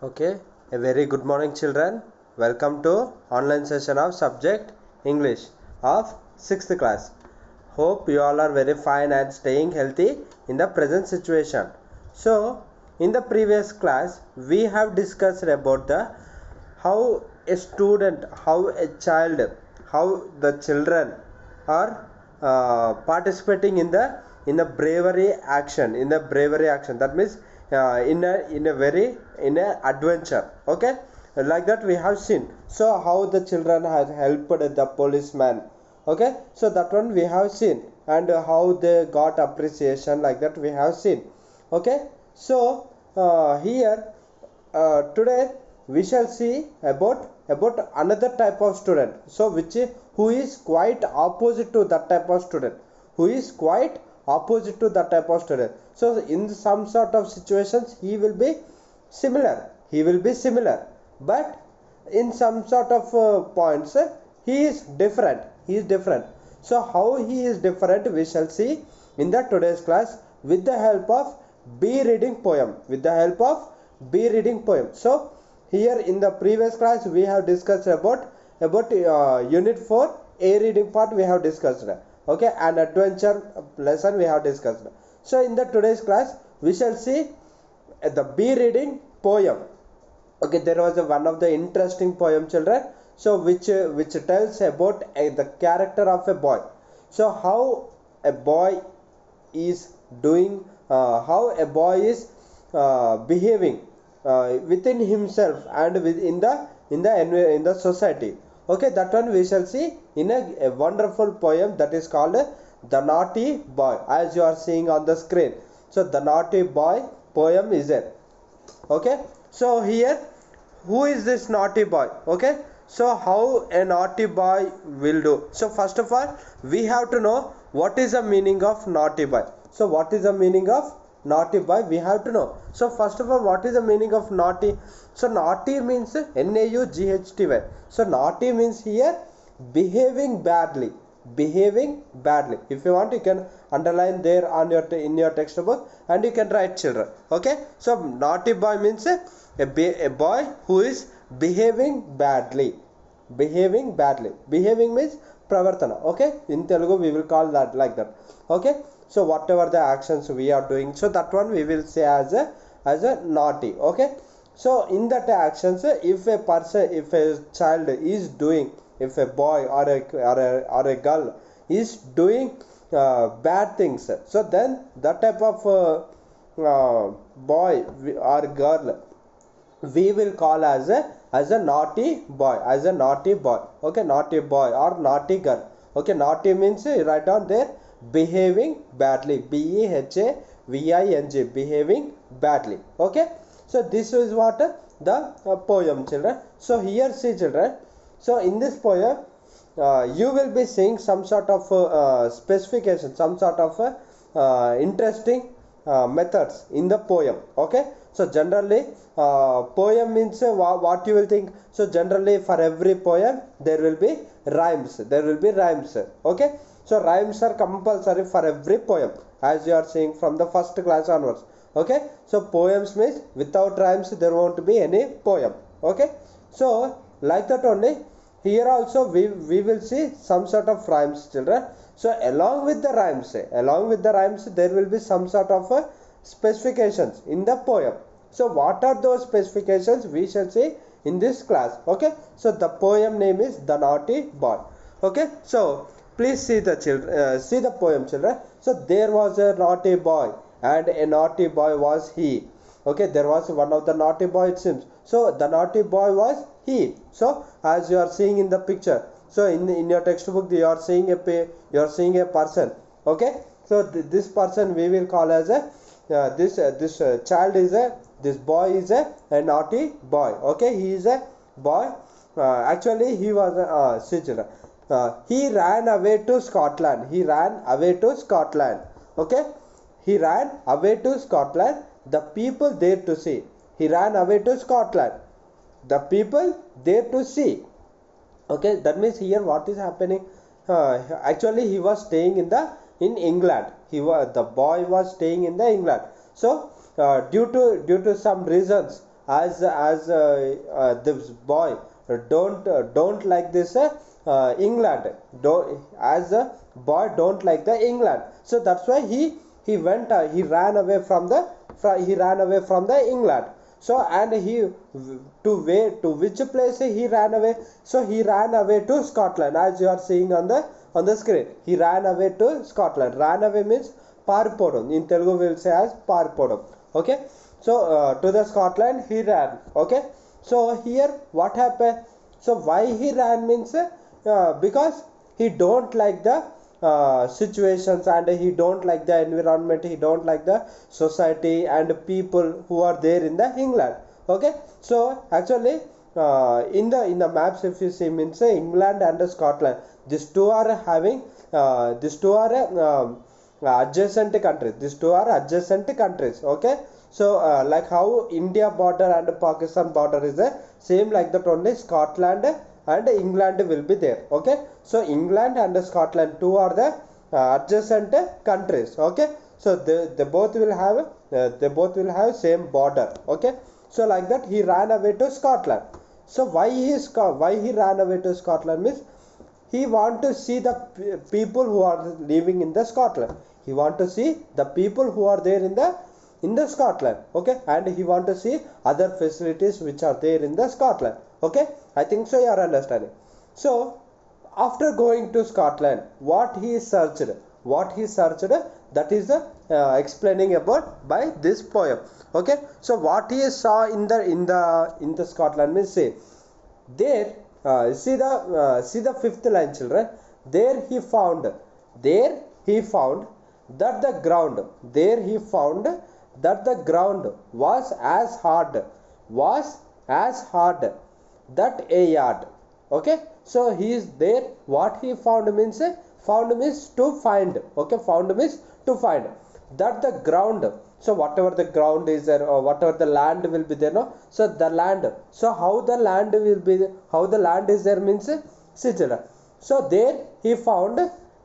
Okay, a very good morning children. Welcome to online session of subject English of 6th class. Hope you all are very fine and staying healthy in the present situation. So, in the previous class we have discussed about the how a student, how a child, how the children are participating in a bravery action, that means in a adventure. Okay, like that we have seen. So how the children have helped the policeman. Okay, so that one we have seen, and how they got appreciation, like that we have seen. Okay, so here today we shall see about another type of student, so who is quite opposite to that type of student, so in some sort of situations he will be similar, but in some sort of points he is different. So how he is different we shall see in the today's class with the help of B reading poem. So here in the previous class we have discussed about unit 4 A reading part we have discussed. Okay, and adventure lesson we have discussed. So in the today's class we shall see the B reading poem. Okay, there was one of the interesting poem children, so which tells about the character of a boy. So how a boy is doing, how a boy is behaving within himself and within in the society. Okay, that one we shall see in a wonderful poem that is called The Naughty Boy, as you are seeing on the screen. So the Naughty Boy poem is it. Okay, so here who is this naughty boy? Okay, so how a naughty boy will do. So first of all we have to know what is the meaning of naughty boy. So what is the meaning of naughty boy we have to know. So first of all, what is the meaning of naughty? So naughty means N-A-U-G-H-T-Y. So naughty means here behaving badly. If you want you can underline there on your in your textbook and you can write children. Okay, so naughty boy means a boy who is behaving badly. Behaving means pravartana. Okay, in Telugu we will call that like that. Okay, so whatever the actions we are doing, so that one we will say as a naughty. Okay, so in that actions, if a child is doing, if a boy or a girl is doing bad things, so then that type of boy or girl we will call as a naughty boy, Okay, naughty boy or naughty girl. Okay, naughty means write down there behaving badly, BEHAVING, behaving badly. Okay, so this is what the poem children. So here see children, so in this poem you will be seeing some sort of specification, some sort of interesting methods in the poem. Okay, so generally poem means what you will think. So generally for every poem there will be rhymes. Okay, so rhymes are compulsory for every poem, as you are seeing from the first class onwards. Okay, so poems means without rhymes there won't be any poem. Okay, so like that only here also we will see some sort of rhymes children. So along with the rhymes there will be some sort of specifications in the poem. So what are those specifications we shall see in this class. Okay, so the poem name is The Naughty Boy. Okay, so please see the poem children. So there was a naughty boy and a naughty boy was he. Okay, there was one of the naughty boy it seems. So the naughty boy was he. So as you are seeing in the picture, so in your textbook you are seeing a person. Okay, so this person we will call as a this child is this boy is a naughty boy. Okay, he is a boy. Actually he was see children, he ran away to Scotland. Okay, he ran away to Scotland, the people there to see. He ran away to Scotland, the people there to see. Okay, that means here what is happening, actually he was staying in England. The boy was staying in the England. So due to some reasons, this boy don't like this England, don't, as a boy don't like the England, so that's why he ran away from the he ran away from the England. So and he to which place he ran away? So he ran away to Scotland, as you are seeing on the screen. He ran away to Scotland. Ran away means parpodum. In Telugu we will say as parpodum. Okay. So to the Scotland he ran. Okay. So here what happened? So why he ran means because he don't like the situations, and he don't like the environment, he don't like the society and people who are there in the England. Okay, so actually in the maps, if you see, means England and Scotland, these two are having these two are adjacent countries, these two are adjacent countries. Okay, so like how India border and Pakistan border is the same, like that only Scotland and England will be there. Okay, so England and Scotland two are the adjacent countries. Okay, so they both will have same border. Okay, so like that he ran away to Scotland. So why he ran away to Scotland means he want to see the people who are living in the Scotland. He want to see the people who are there in the Scotland. Okay, and he want to see other facilities which are there in the Scotland. Okay, I think so you are understanding. So after going to Scotland, what he searched, that is explaining about by this poem. Okay, so what he saw in the Scotland means, say there, see the fifth line, children. There he found that the ground, was as hard that a yard. Okay, so he is there. What he found means to find. Okay, found means to find that the ground. So whatever the ground is there, or whatever the land will be there, no, so the land, so how the land will be, how the land is there means, see children, so there he found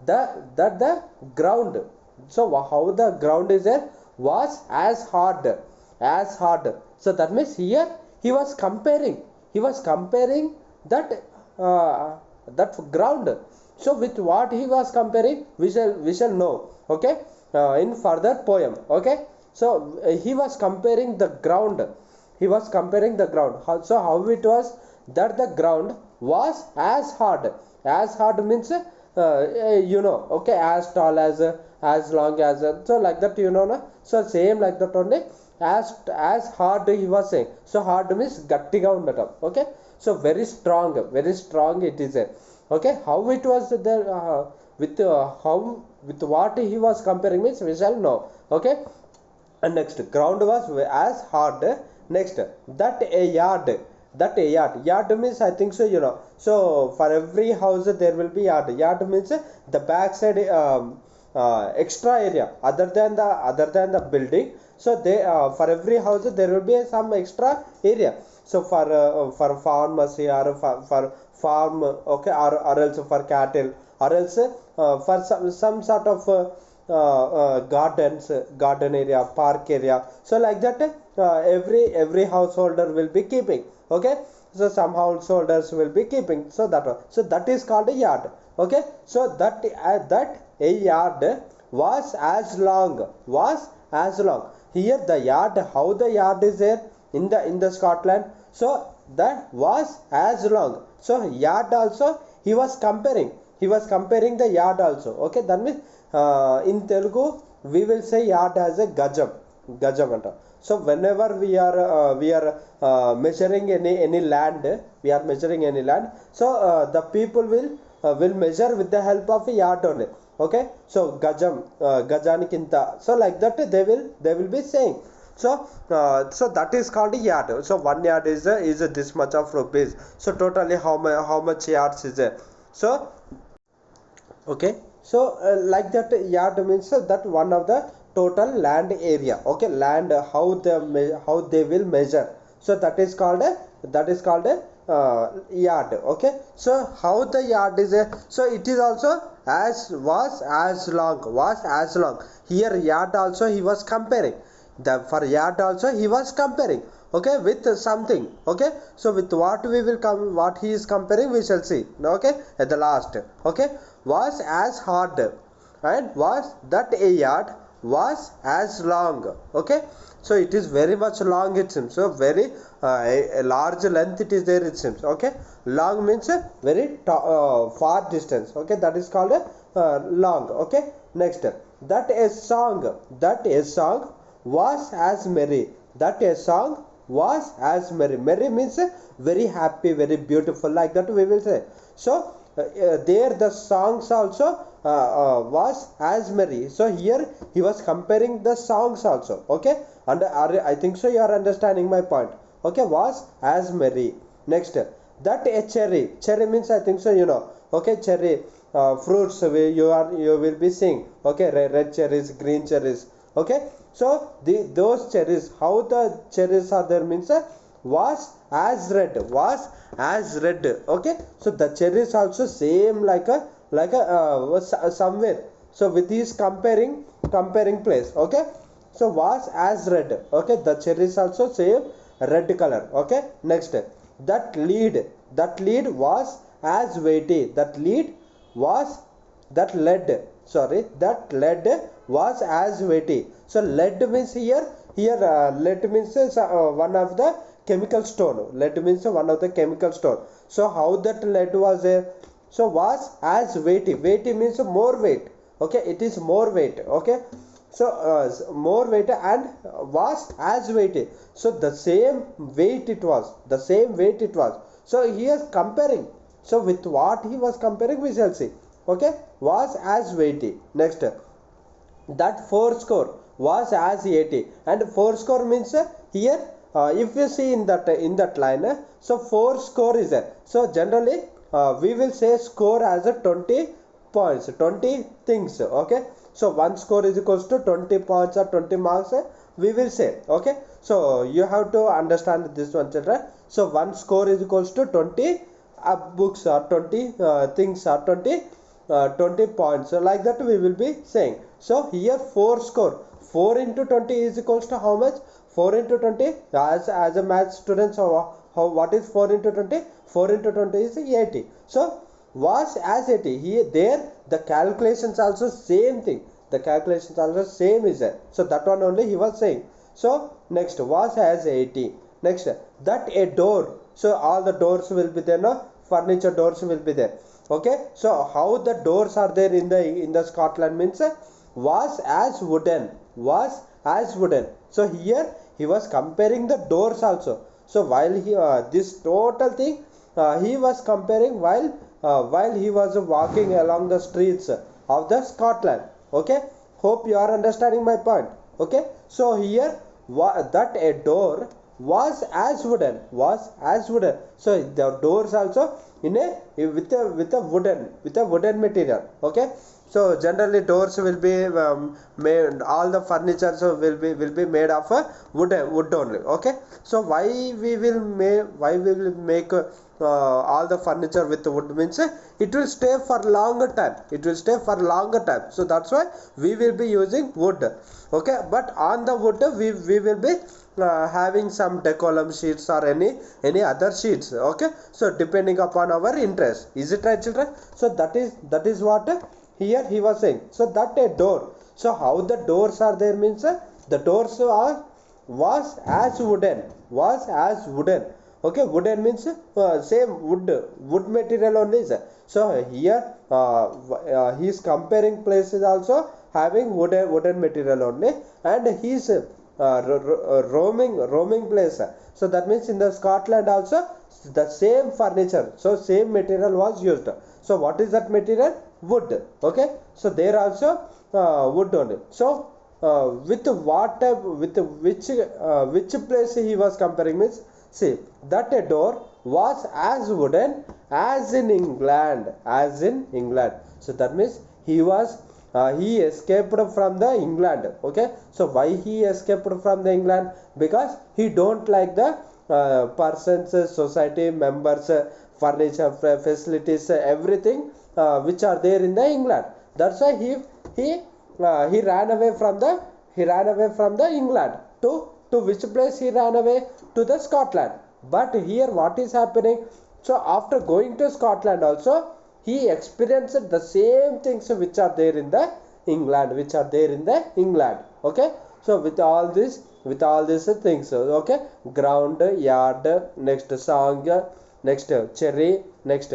the ground, so how the ground is there was as hard. So that means here he was comparing that that ground. So with what he was comparing, we shall know. Okay, in further poem. Okay, so he was comparing the ground. So how it was that the ground was as hard. As hard means okay, as tall as long as, so like that, no? So same like that only, as hard he was saying. So hard means gattiga undatam. Okay, so very strong it is. Okay, how it was there, with what he was comparing means we shall know. Okay, and next, ground was as hard. Next, that a yard means, I think so, so for every house there will be yard means the back side, extra area other than the building. So they, for every house there will be some extra area. So for pharmacy, or for farm, okay, or else for cattle, or else for some sort of garden area, park area. So like that, every householder will be keeping. Okay, so some householders will be keeping. So that is called a yard. Okay, so that a yard was as long. Here the yard, how the yard is there in the Scotland, so that was as long. So yard also he was comparing the yard also. Okay, that means in Telugu we will say yard as a gajam anta. So whenever we are measuring any land, so the people will measure with the help of a yard only. Okay, so gajam, gajanikinta, so like that they will be saying. So that is called a yard. So 1 yard is this much of rupees. So totally how much yards is there? So okay, so like that, yard means that one of the total land area. Okay, land, how they will measure. So that is called a yard. Okay, so how the yard is so it is also was as long. Here yard also he was comparing. For yard also he was comparing. okay, with something, okay. So with what we will come, what he is comparing, we shall see, okay, at the last, okay. Was as hard, and was that a yard was as long, okay. So it is very much long, it seems. So very a large length it is there, it seems, okay. Long means a very far distance, okay, that is called a long, okay. Next, that a song was as merry, that a song was as merry. Merry means very happy, very beautiful, like that we will say. So there the songs also was as merry. So here he was comparing the songs also, okay. And I think so you are understanding my point, okay. Was as merry. Next, that a cherry means, I think so you know, okay. Cherry fruits you will be seeing, okay. Red cherries, green cherries, okay. So those cherries, how the cherries are there means was as red, okay. So the cherries also same like a somewhere. So with his comparing place, okay. So was as red, okay. The cherries also same red color, okay. Next, that lead was as weighty, was that lead was as weighty. So lead means here lead means one of the chemical stone. Lead means one of the chemical stone. So how that lead was there? So was as weighty. Weighty means more weight, okay. It is more weight, okay. So more weight and was as weighty. So the same weight it was, so he is comparing. So with what he was comparing, we shall see, okay. Was as weighty. Next, that fourscore was as 80, and fourscore means here if you see in that line, so fourscore is there. So generally we will say score as a 20 points, 20 things, okay. So one score is equals to 20 points or 20 marks, we will say, okay. So you have to understand this one, children. So one score is equals to 20 books or 20 things or 20 points, so like that we will be saying. So here 4 score, 4 into 20 is equals to how much? 4 into 20, as a math student, so how what is 4 into 20? 4 into 20 is 80. So was as 80, here there the calculations also same thing, the calculations also same is there. So that one only he was saying. So next, was as 80. Next, that a door, so all the doors will be there, no? Furniture doors will be there, okay. So how the doors are there in the Scotland means was as wooden, so here he was comparing the doors also. So while he this total thing he was comparing while he was walking along the streets of the Scotland, okay. Hope you are understanding my point, okay. So here that a door was as wooden, so the doors also in a with a wooden material, okay. So generally doors will be made, all the furniture so will be made of wood only, okay. So why we will make all the furniture with wood means it will stay for longer time, so that's why we will be using wood, okay. But on the wood we will be having some decorum sheets or any other sheets, okay. So depending upon our interest, is it right, children? So that is what here he was saying. So that a door, so how the doors are there means the doors was as wooden, okay. Wooden means same wood material only is. So here he is comparing places also having wooden material only, and he is roaming place. So that means in the Scotland also the same furniture, so same material was used. So what is that material? Wood, okay. So there also wood only. So with what type, with which place he was comparing means, see, that a door was as wooden as in England, so that means he escaped from the England, okay. So why he escaped from the England? Because he don't like the persons, society members, furniture, facilities, everything which are there in the England. That's why he ran away from the England to To which place he ran away? To the Scotland. But here what is happening? So after going to Scotland also, he experienced the same things which are there in the England, okay. So with all these things, okay, ground, yard, next song, next cherry, next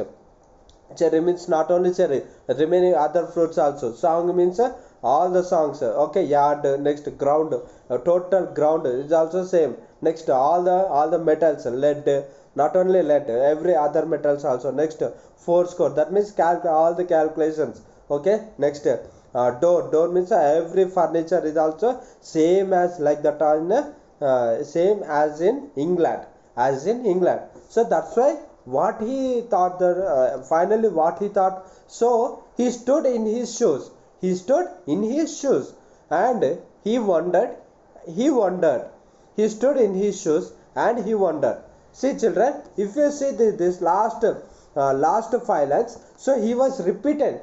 cherry means not only cherry, remaining other fruits also. Song means all the songs, okay. Yard, next ground, total ground is also same. Next all the metals, lead, not only lead, every other metals also. Next four score, that means all the calculations, okay. Next door means every furniture is also same as like that on same as in England, so that's why what he thought that finally what he thought. So he stood in his shoes, and he wondered, he stood in his shoes and he wondered. See children, if you see this last five lines, so he was repeating.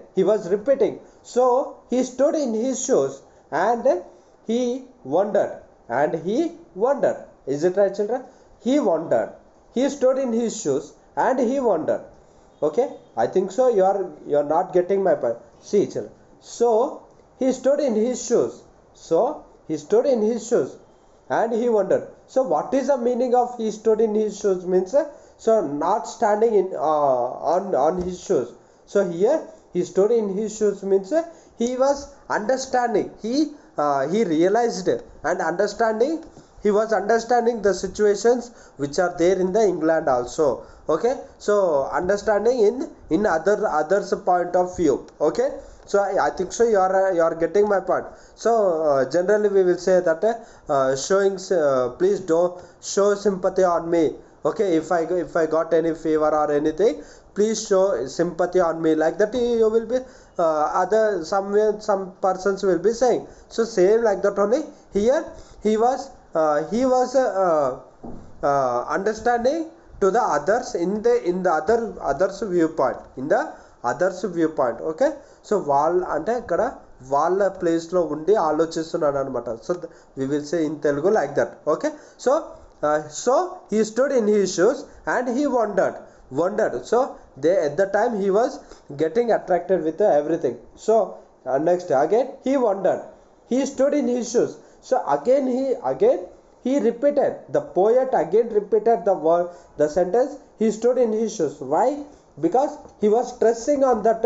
So he stood in his shoes and he wondered, is it right children? He wondered, he stood in his shoes and he wondered, okay. I think so you are not getting my point. See children, so he stood in his shoes, and he wondered. So what is the meaning of he stood in his shoes means so not standing in on his shoes. So here he stood in his shoes means he was understanding, he realized and understanding, he was understanding the situations which are there in the England also, okay. So understanding in others point of view, okay. So I think so you are getting my point. So generally we will say that showing please don't show sympathy on me, okay. If I got any fever or anything, please show sympathy on me, like that you will be some persons will be saying. So same like that only here he was understanding to the others in the others viewpoint, okay. So అంటే ఇక్కడ వాళ్ళ place లో ఉండి ఆలోచిస్తున్నాడు అనమాట. So we will say in Telugu like that, okay. So he stood in his shoes and he wondered. So at the time he was getting attracted with everything. So next again he wondered, he stood in his shoes. So again he repeated, the poet again repeated the sentence, he stood in his shoes. Why? Because he was stressing on that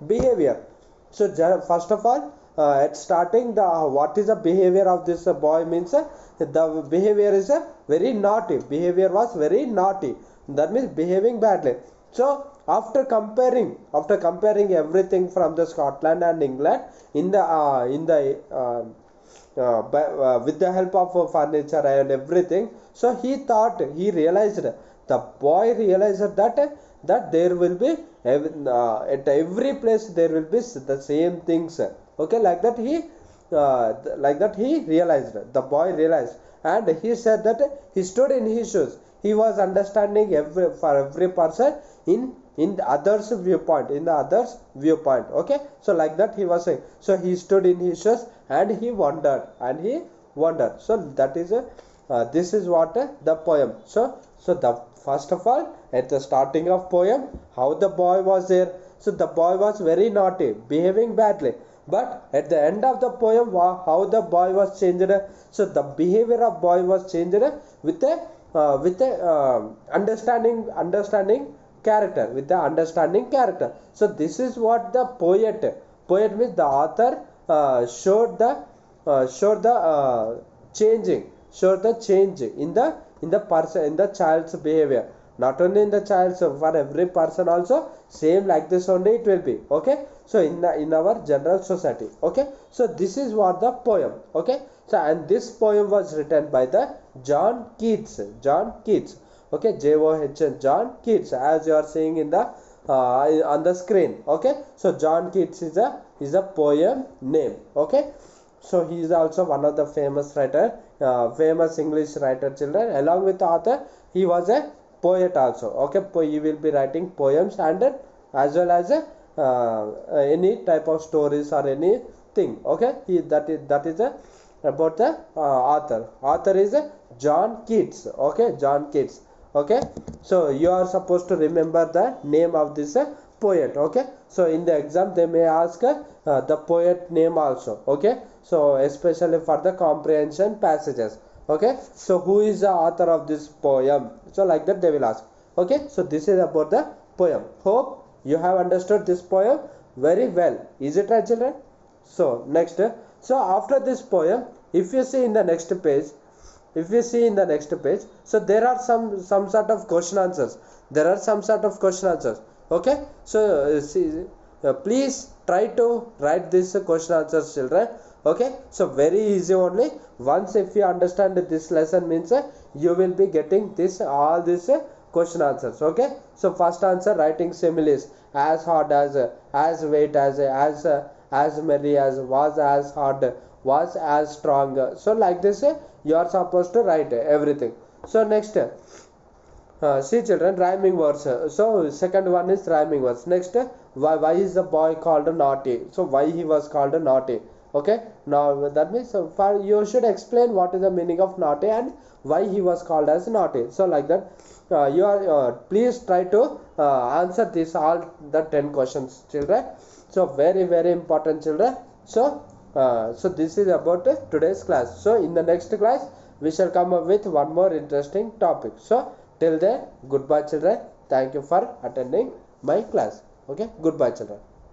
behavior. So first of all, at starting, what is the behavior of this boy means the behavior is very naughty. Behavior was very naughty, that means behaving badly. So after comparing everything from the Scotland and England with the help of furniture and everything, so he realized, the boy realized that there will be at every place there will be the same things, okay. Like that he realized, the boy realized, and he said that he stood in his shoes. He was understanding for every person in the others viewpoint, okay. So like that he was saying. So he stood in his shoes and he wondered, so that is this is what the poem. So the first of all, at the starting of poem, how the boy was there. So the boy was very naughty, behaving badly. But at the end of the poem, how the boy was changed. So the behavior of boy was changed with a understanding character, So this is what the poet means the author showed the change in the person, in the child's behavior. Not only in the child's, for every person also same like this only it will be, okay. So in our general society, okay. So this is what the poem, okay. So and this poem was written by the John Keats, okay. John Keats, as you are seeing in the on the screen, okay. So John Keats is a poem name, okay. So he is also one of the famous English writer, children. Along with the author, he was a poet also, okay. He will be writing poems and as well as any type of stories or anything, okay. That is a about the author is John Keats. Okay, John Keats. Okay, so you are supposed to remember the name of this poet. Okay, so in the exam they may ask the poet name also. Okay, so especially for the comprehension passages. Okay, so who is the author of this poem? So like that they will ask. Okay, so this is about the poem. Hope you have understood this poem very well. Is it right, children? So next, so after this poem, if you see in the next page, so there are some sort of question answers. Okay, so please try to write this question answers, children. Okay, so very easy only. Once if you understand this lesson means you will be getting this all this question answers. Okay, so first answer, writing similes: as hard as weight as merry as hard, was as strong. So like this you are supposed to write everything. So next, see children, rhyming words. So second one is rhyming words. Next, why is the boy called naughty? So why he was called naughty? Okay, now that means for you should explain what is the meaning of naughty and why he was called as naughty. So like that, you are please try to answer this all the 10 questions, children. So very important, children. So so this is about today's class. So in the next class we shall come up with one more interesting topic. So till then, goodbye, children. Thank you for attending my class. Okay, goodbye, children.